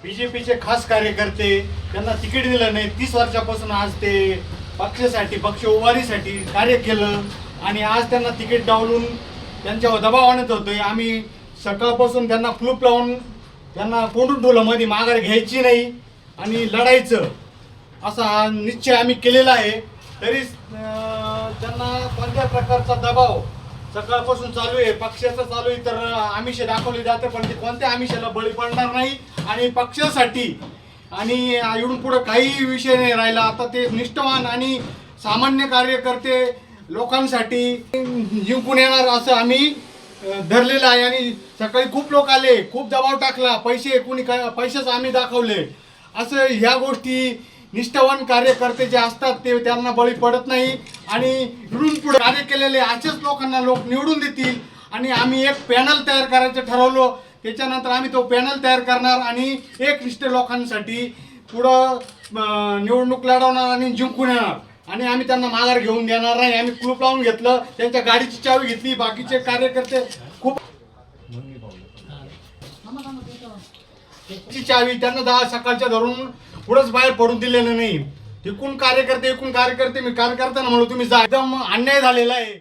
बीजेपीचे खास कार्यकर्ते, त्यांना तिकीट दिलं नाही. 30 वर्षापासून आज ते पक्षासाठी, पक्ष उभारीसाठी कार्य केलं आणि आज त्यांना तिकीट डावलून त्यांच्यावर दबाव आणत होतोय. आम्ही सकाळपासून त्यांना कुलूप लावून त्यांना कोंडून ठेवलं, मध्ये माघार घ्यायची नाही आणि लढायचं असा हा निश्चय आम्ही केलेला आहे. तरी त्यांना कोणत्या प्रकारचा दबाव सकाळपासून चालू आहे, पक्षाचं चालू आहे, तर आमिष दाखवले जाते, पण ते कोणत्या आमिषाला बळी पडणार नाही. आणि पक्षासाठी आणि इकडून पुढं काही विषय नाही राहिला. आता ते निष्ठावान आणि सामान्य कार्यकर्ते लोकांसाठी जिंकून येणार असं आम्ही धरलेलं आहे. आणि सकाळी खूप लोक आले, खूप दबाव टाकला, पैसे कोणी काय पैसेच आम्ही दाखवले. असं ह्या गोष्टी निष्ठावान कार्यकर्ते जे असतात ते त्यांना बळी पडत नाही. आणि इकडून पुढे कार्य केलेले असेच लोकांना लोक निवडून देतील. आणि आम्ही एक पॅनल तयार करायचं ठरवलं. त्याच्यानंतर आम्ही तो पॅनल तयार करणार आणि एकनिष्ठ लोकांसाठी पुढं निवडणूक लढवणार आणि जिंकून येणार. आणि आम्ही त्यांना माघार घेऊन देणार नाही. आम्ही कुलूप लावून घेतलं, त्यांच्या गाडीची चावी घेतली. बाकीचे कार्यकर्ते खूप चावी त्यांना सकाळच्या धरून पुढंच बाहेर पडून दिलेलं नाही. एकूण कार्यकर्ते मी कार्यकर्त्यांना म्हणून तुम्ही जा, एकदम अन्याय झालेला आहे.